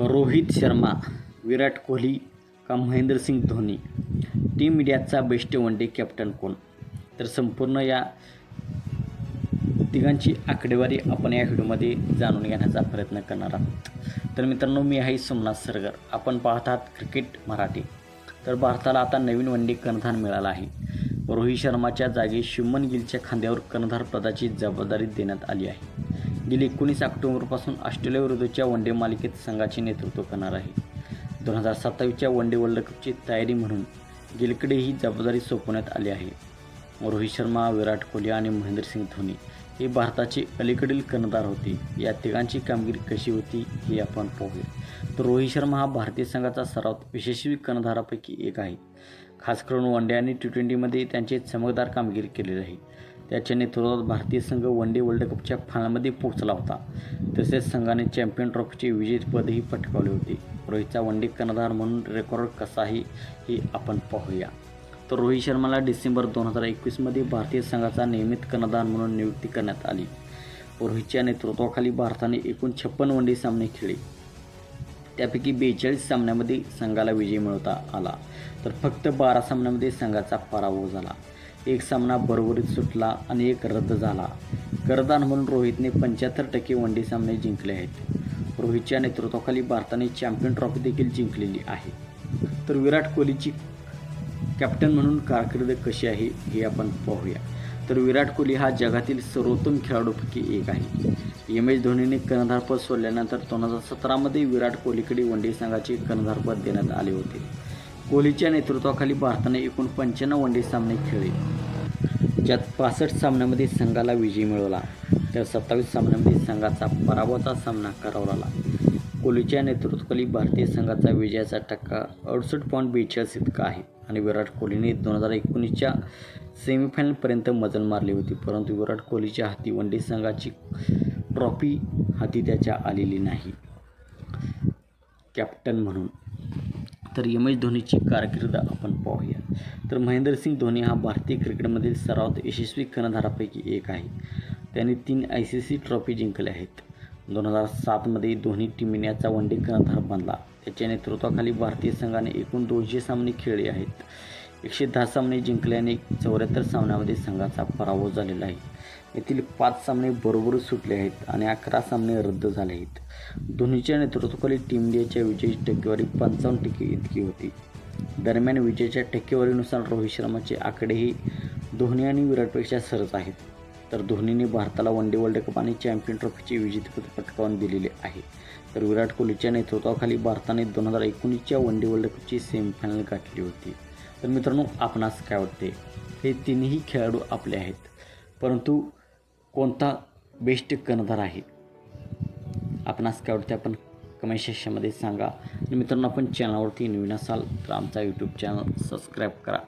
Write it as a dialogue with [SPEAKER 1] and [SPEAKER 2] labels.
[SPEAKER 1] रोहित शर्मा, विराट कोहली का महेंद्रसिंग धोनी, टीम इंडियाचा best one day captain कोण? तर संपूर्ण या तिघांची आकडेवारी आपण या व्हिडिओमध्ये जाणून घेण्याचा प्रयत्न करणार आहोत. तर मित्रांनो, मी आहे सोमनाथ सरगर. आपण पाहत आहात क्रिकेट मराठी. तर भारताला आता नवीन वनडे कर्णधार मिळाला आहे. रोहित शर्माच्या जागी शुभमन गिलच्या खांद्यावर कर्णधारपदाची जबाबदारी देण्यात आली आहे. गेली 19 ऑक्टोबरपासून ऑस्ट्रेलियाविरुद्धच्या वनडे मालिकेत संघाचे नेतृत्व करणार आहे. 2027च्या वनडे वर्ल्ड कपची तयारी म्हणून गिलकडे ही जबाबदारी सोपवण्यात आली आहे. रोहित शर्मा, विराट कोहली आणि महेंद्रसिंग धोनी हे भारताचे अलीकडील कर्णधार होते. या तिघांची कामगिरी कशी होती हे आपण पाहूया. तर रोहित शर्मा हा भारतीय संघाचा सर्वात यशस्वी कर्णधारापैकी एक आहे. खास करून वनडे आणि टी20मध्ये त्यांचे चमकदार कामगिरी केलेली आहे. त्याच्या नेतृत्वात भारतीय संघ वनडे वर्ल्ड कपच्या फायनलमध्ये पोहोचला होता. तसेच संघाने चॅम्पियन ट्रॉफीचे विजेतेपदही पटकावले होते. रोहितचा वनडे कर्णधार म्हणून रेकॉर्ड कसा आहे हे आपण पाहूया. तर रोहित शर्माला डिसेंबर 2021मध्ये भारतीय संघाचा नियमित कर्णधार म्हणून नियुक्ती करण्यात आली. रोहितच्या नेतृत्वाखाली भारताने एकूण 56 वनडे सामने खेळले. त्यापैकी 42 सामन्यामध्ये संघाला विजय मिळवता आला, तर फक्त 12 सामन्यामध्ये संघाचा पराभव झाला. एक सामना बरोबरीत सुटला आणि एक रद्द झाला. कर्णधार म्हणून रोहितने 75% वनडे सामने जिंकले आहेत. रोहितच्या नेतृत्वाखाली भारताने चॅम्पियन ट्रॉफी देखील जिंकलेली आहे. तर विराट कोहलीची कॅप्टन म्हणून कारकीर्द कशी आहे हे आपण पाहूया. तर विराट कोहली हा जगातील सर्वोत्तम खेळाडूपैकी एक आहे. MS धोनीने कर्णधारपद सोडल्यानंतर 2017मध्ये विराट कोहलीकडे वनडे संघाचे कर्णधारपद देण्यात आले होते. कोहलीच्या नेतृत्वाखाली भारताने एकूण 95 वनडे सामने खेळले, ज्यात 65 सामन्यामध्ये संघाला विजय मिळवला, तर 27 सामन्यामध्ये संघाचा पराभवाचा सामना करावा लागला. कोहलीच्या नेतृत्वाखाली भारतीय संघाचा विजयाचा टक्का 68.42 इतका आहे आणि विराट कोहलीने 2019च्या सेमीफायनलपर्यंत मजल मारली होती. परंतु विराट कोहलीच्या हाती वनडे संघाची ट्रॉफी हाती त्याच्या आलेली नाही कॅप्टन म्हणून. तर MS धोनीची कारकीर्द आपण पाहूया. तर महेंद्रसिंग धोनी हा भारतीय क्रिकेटमधील सर्वात यशस्वी कर्णधारापैकी एक आहे. त्याने 3 ICC ट्रॉफी जिंकल्या आहेत. 2007मध्ये धोनी टीम इंडियाचा वनडे कर्णधार बनला. त्याच्या नेतृत्वाखाली भारतीय संघाने एकूण 200 सामने खेळले आहेत. 110 सामने जिंकल्याने 74 सामन्यामध्ये संघाचा पराभव झालेला आहे. यातील 5 सामने बरोबर सुटले आहेत आणि 11 सामने रद्द झाले आहेत. धोनीच्या नेतृत्वाखाली टीम इंडियाच्या विजयाची टक्केवारी 55% इतकी होती. दरम्यान विजयाच्या टक्केवारीनुसार रोहित शर्माचे आकडेही धोनी आणि विराटपेक्षा सरस आहेत. तर धोनीने भारताला वनडे वर्ल्ड कप आणि चॅम्पियन ट्रॉफीचे विजेतेपद पटकावून दिलेले आहे. तर विराट कोहलीच्या नेतृत्वाखाली भारताने 2019च्या वनडे वर्ल्ड कपची सेमीफायनल गाठली होती. तर मित्रांनो, आपणास काय वाटते? हे तिन्ही खेळाडू आपले आहेत, परंतु कोणता बेस्ट कर्णधार आहे? आपणास काय वाटते आपण कमेंट सेक्शनमध्ये सांगा. आणि मित्रांनो, आपण चॅनलवरती नवीन असाल तर आमचा यूट्यूब चॅनल सबस्क्राईब करा.